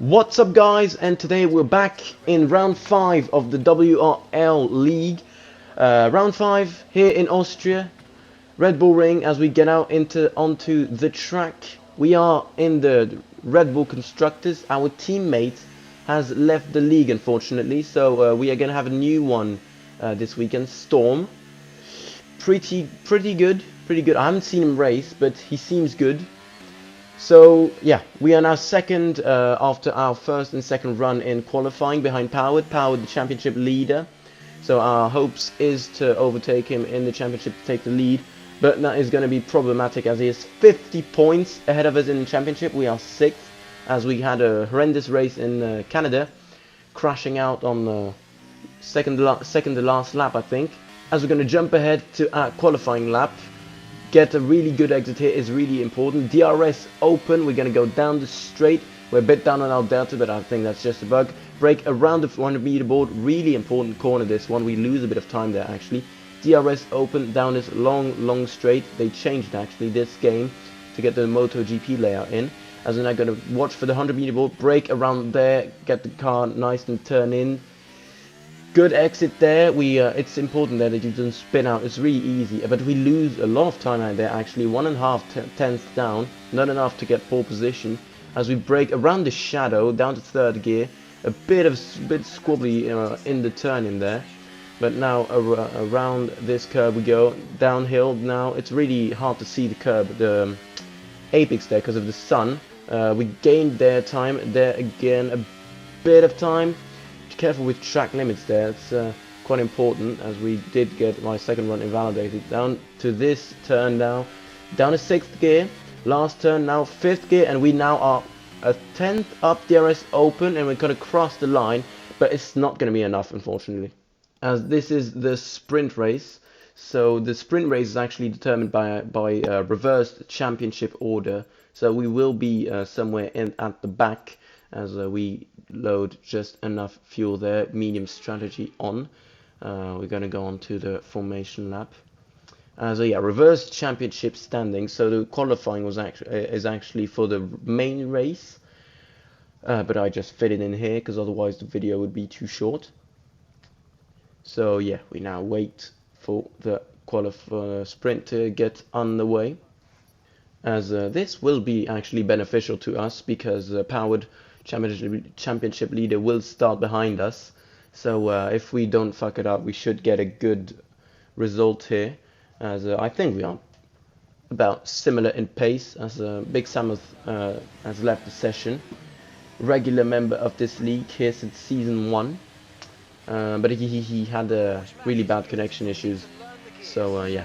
What's up guys, and today we're back in round 5 of the WORL League. Round 5 here in Austria, Red Bull Ring. As we get out onto the track, we are in the Red Bull Constructors. Our teammate has left the league unfortunately, so we are going to have a new one this weekend, Storm. Pretty good. I haven't seen him race, but he seems good. So yeah, we are now second after our first and second run in qualifying behind Powered, the championship leader. So our hopes is to overtake him in the championship, to take the lead. But that is going to be problematic as he is 50 points ahead of us in the championship. We are 6th as we had a horrendous race in Canada, crashing out on the second to last lap I think. As we're going to jump ahead to our qualifying lap. Get a really good exit here is really important. DRS open, we're going to go down the straight. We're a bit down on our delta, but I think that's just a bug. Brake around the 400-meter board, really important corner this one. We lose a bit of time there actually. DRS open down this long straight. They changed actually this game to get the MotoGP layout in. As we're now going to watch for the 100-meter board, brake around there, get the car nice and turn in. Good exit there. It's important there that you don't spin out. It's really easy, but we lose a lot of time out there actually. 1.5 tenths down, not enough to get pole position. As we brake around the shadow down to 3rd gear, a bit squabbly in the turn in there. But now around this curve we go downhill. Now it's really hard to see the curb, the apex there because of the sun. We gained their time there again, a bit of time. Careful with track limits there, it's quite important as we did get my second run invalidated. Down to this turn now, down to 6th gear, last turn now 5th gear, and we now are a 10th up, DRS open, and we're going to cross the line, but it's not going to be enough unfortunately. As this is the sprint race, so the sprint race is actually determined by reversed championship order, so we will be somewhere at the back as we load just enough fuel there. Medium strategy on. We're going to go on to the formation lap. So yeah, reverse championship standing. So the qualifying is actually for the main race, but I just fit it in here because otherwise the video would be too short. So yeah, we now wait for the sprint to get underway, as this will be actually beneficial to us because Powered championship leader will start behind us. So if we don't fuck it up, we should get a good result here, as I think we are about similar in pace, as Big Samuel has left the session. Regular member of this league here since season 1, but he had really bad connection issues, so yeah,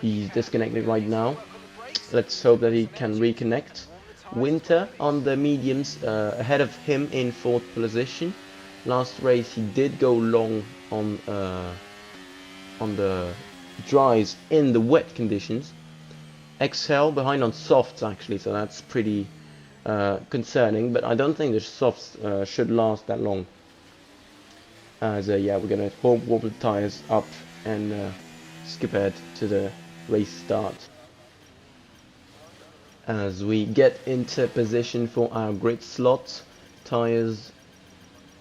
he's disconnected right now. Let's hope that he can reconnect. Winter on the mediums, ahead of him in 4th position. Last race he did go long on the dries in the wet conditions. Excel behind on softs actually, so that's pretty concerning, but I don't think the softs should last that long. As yeah, we're gonna wobble the tires up and skip ahead to the race start. As we get into position for our grid slot, tires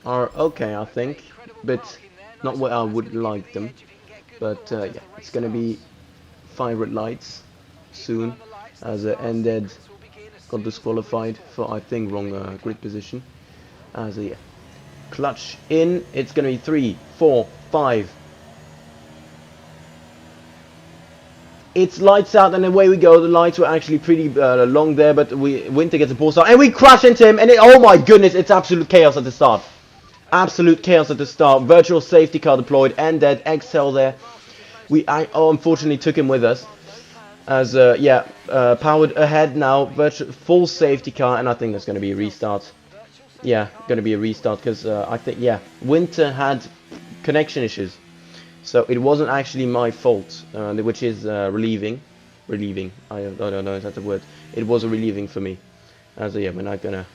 are okay I think, but not what I would like them. But yeah, it's gonna be 5 red lights soon, as Ended got disqualified for I think wrong grid position. As yeah, clutch in, it's gonna be 3, 4, 5. It's lights out and away we go. The lights were actually pretty long there, but Winter gets a ball start and we crash into him, and oh my goodness, it's absolute chaos at the start. Absolute chaos at the start. Virtual safety car deployed, Ended, Excel there. Unfortunately took him with us. As yeah, Powered ahead now, full safety car, and I think there's going to be a restart. Yeah, going to be a restart because I think, yeah, Winter had connection issues. So it wasn't actually my fault, which is relieving. I don't know if that's a word. It was a relieving for me. So yeah, we're not gonna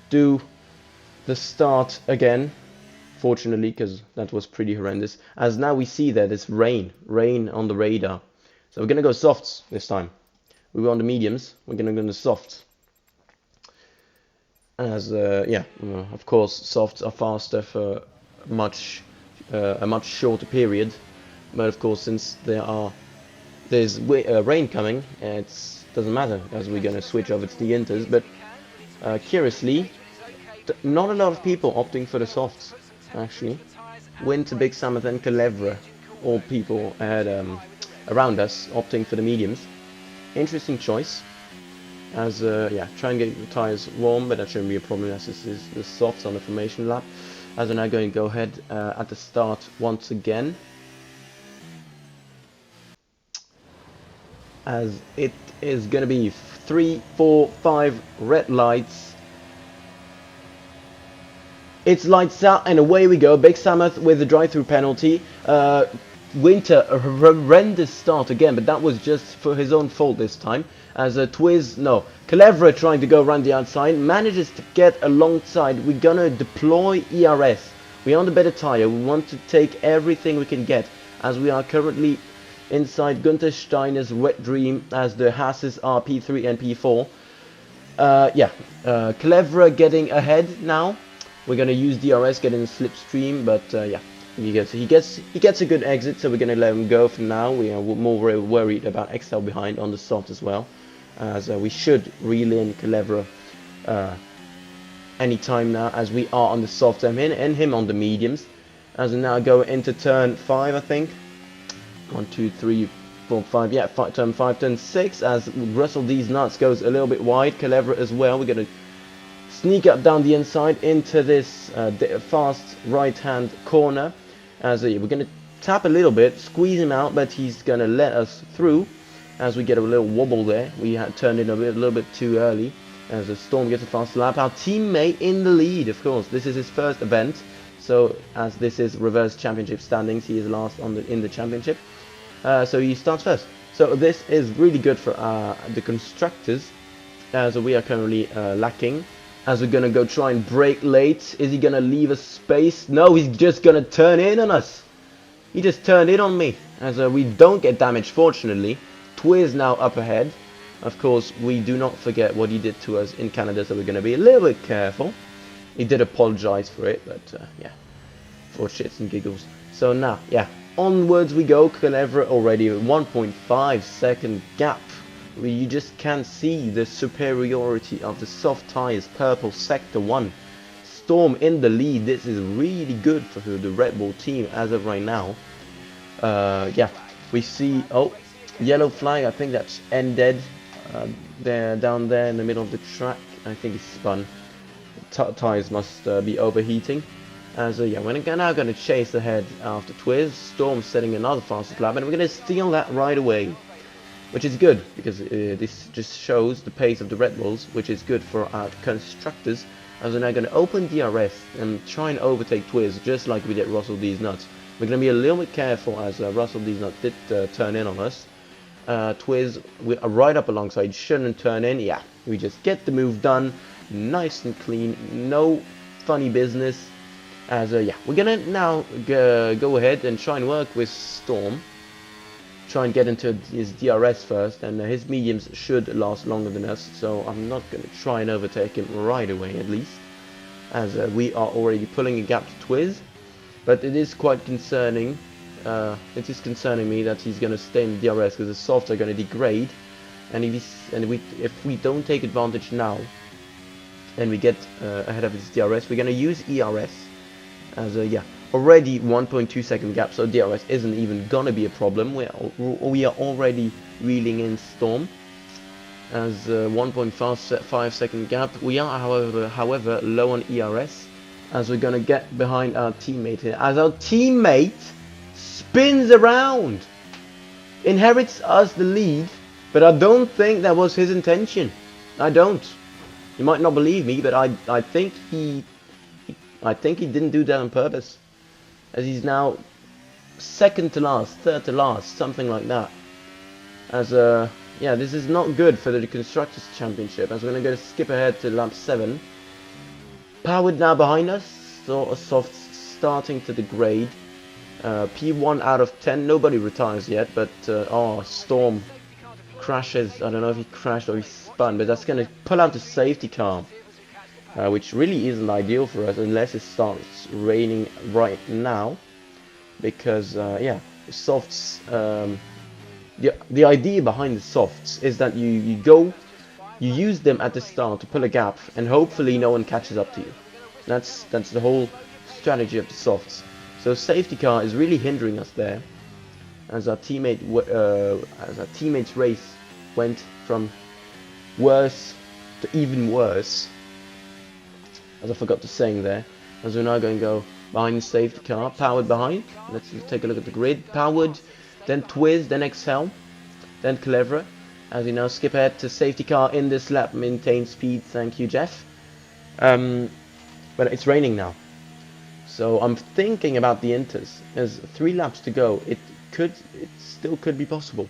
do the start again, fortunately, because that was pretty horrendous. As now we see there, there's rain on the radar. So we're gonna go softs this time. We were on the mediums. We're gonna go on the softs. as yeah, of course softs are faster for much a much shorter period, but of course since there's rain coming, it doesn't matter as we're gonna switch over to the inters. But curiously, not a lot of people opting for the softs actually. Winter, Big Summit and Culebra, all people had around us opting for the mediums. Interesting choice. As yeah, try and get your tires warm, but that shouldn't be a problem as this is the softs on the formation lap. As we're now going to go ahead at the start once again, as it is going to be 3, 4, 5 red lights. It's lights out and away we go. Big Sammoth with the drive-through penalty. Winter, a horrendous start again, but that was just for his own fault this time. As a Culebra trying to go around the outside, manages to get alongside. We're gonna deploy ERS. We're on the better tire. We want to take everything we can get, as we are currently inside Gunther Steiner's Red Dream, as the Hasses are P3 and P4. Yeah, Culebra getting ahead now. We're gonna use DRS, get in the slipstream, but yeah. He gets a good exit, so we're gonna let him go for now. We are more worried about XL behind on the soft as well, as we should reel in Culebra anytime now, as we are on the soft and him on the mediums. As we now go into turn 5, I think. 1, 2, 3, 4, 5. Yeah, turn 5, turn 6. As Russell D's nuts goes a little bit wide. Culebra as well. We're gonna sneak up down the inside into this fast right-hand corner. As we're going to tap a little bit, squeeze him out, but he's going to let us through. As we get a little wobble there, we had turned in a little bit too early. As the Storm gets a fast lap, our teammate in the lead, of course. This is his first event, so as this is reverse championship standings, he is last in the championship. So he starts first. So this is really good for the constructors, as we are currently lacking. As we're gonna go try and brake late. Is he gonna leave us space? No, he's just gonna turn in on us. He just turned in on me. As we don't get damaged, fortunately. Twiz now up ahead. Of course, we do not forget what he did to us in Canada, so we're gonna be a little bit careful. He did apologize for it, but yeah, for shits and giggles. So now, yeah, onwards we go. Culebra already 1.5 second gap. You just can't see the superiority of the soft tires. Purple sector 1, Storm in the lead. This is really good for the Red Bull team as of right now. Yeah, we see, oh, yellow flag. I think that's ended there, down there in the middle of the track. I think it's spun. Tires must be overheating. As yeah, we're now going to chase ahead after Twiz. Storm setting another fastest lap, and we're going to steal that right away. Which is good, because this just shows the pace of the Red Bulls, which is good for our constructors. As we're now going to open DRS and try and overtake Twiz, just like we did Russell D's nuts. We're going to be a little bit careful, as Russell D's nuts did turn in on us. Twiz, we are right up alongside, shouldn't turn in. Yeah, we just get the move done, nice and clean, no funny business. As yeah, we're going to now go ahead and try and work with Storm. Try and get into his DRS first, and his mediums should last longer than us, so I'm not going to try and overtake him right away at least, as we are already pulling a gap to Twiz. But it is quite concerning, it is concerning me that he's going to stay in the DRS, because the softs are going to degrade, and if we don't take advantage now and we get ahead of his DRS, we're going to use ERS, as yeah, already 1.2 second gap, so DRS isn't even gonna be a problem. We are already reeling in Storm as 1.5 second gap. We are however low on ERS, as we're gonna get behind our teammate here, as our teammate spins around, inherits us the lead, but I don't think that was his intention. I don't. You might not believe me, but I think he didn't do that on purpose, as he's now second to last, third to last, something like that. As yeah, this is not good for the Constructors' Championship, as we're going to skip ahead to lap 7. Powered now behind us, so a soft starting to degrade. P1 out of 10, nobody retires yet, but oh, Storm crashes. I don't know if he crashed or he spun, but that's going to pull out the safety car. which really isn't ideal for us unless it starts raining right now, because yeah, softs. The idea behind the softs is that you use them at the start to pull a gap, and hopefully no one catches up to you. That's the whole strategy of the softs. So safety car is really hindering us there, as our teammate's race went from worse to even worse, as I forgot to saying there. As we're now going to go behind the safety car, powered behind. Let's take a look at the grid. Powered, then Twiz, then Excel, then Clever. As we now skip ahead to safety car in this lap, maintain speed. Thank you, Jeff. But it's raining now, so I'm thinking about the inters. There's 3 laps to go. It still could be possible,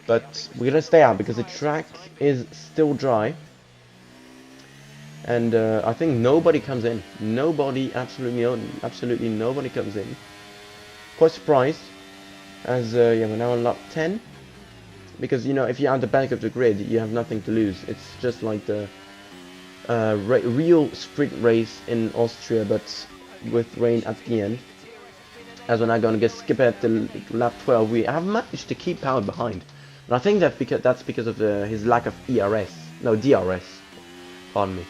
but we're gonna stay out because the track is still dry, and I think nobody comes in. Absolutely nobody comes in. Quite surprised, as yeah, we're now on lap 10. Because, you know, if you're at the back of the grid, you have nothing to lose. It's just like the real sprint race in Austria, but with rain at the end. As we're now going to skip ahead to lap 12, we have managed to keep power behind. And I think that's because of his lack of DRS. Pardon me.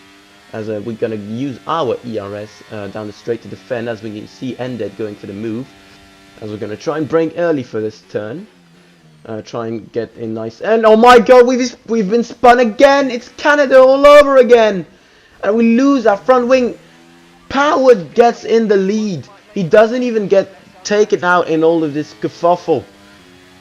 As we're going to use our ERS down the straight to defend, as we can see Ended going for the move. As we're going to try and brake early for this turn. Try and get a nice, and oh my god, we've been spun again. It's Canada all over again, and we lose our front wing. Powered gets in the lead. He doesn't even get taken out in all of this kerfuffle.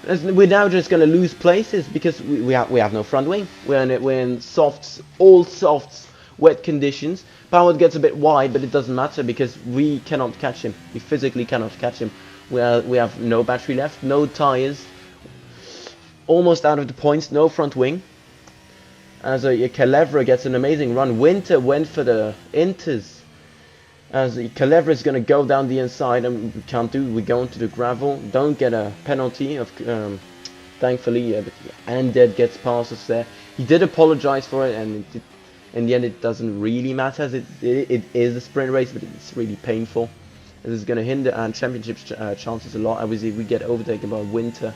We're now just gonna lose places because we have no front wing. We're in softs, all softs, wet conditions. Powered gets a bit wide, but it doesn't matter because we cannot catch him. We physically cannot catch him. We have no battery left, no tires. Almost out of the points, no front wing. As Calevra gets an amazing run. Winter went for the inters. As Calevra is going to go down the inside, and we can't do. We go into the gravel. Don't get a penalty. Thankfully, but Undead gets past us there. He did apologize for it, and in the end, it doesn't really matter. As it is a sprint race, but it's really painful. This is going to hinder our championship chances a lot. Obviously, we get overtaken by Winter,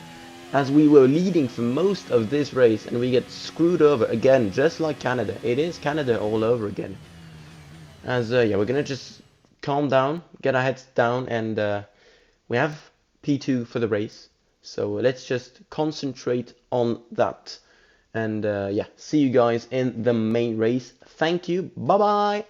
as we were leading for most of this race, and we get screwed over again, just like Canada. It is Canada all over again. As yeah, we're gonna just calm down, get our heads down, and we have P2 for the race, so let's just concentrate on that. And yeah, see you guys in the main race. Thank you, bye bye.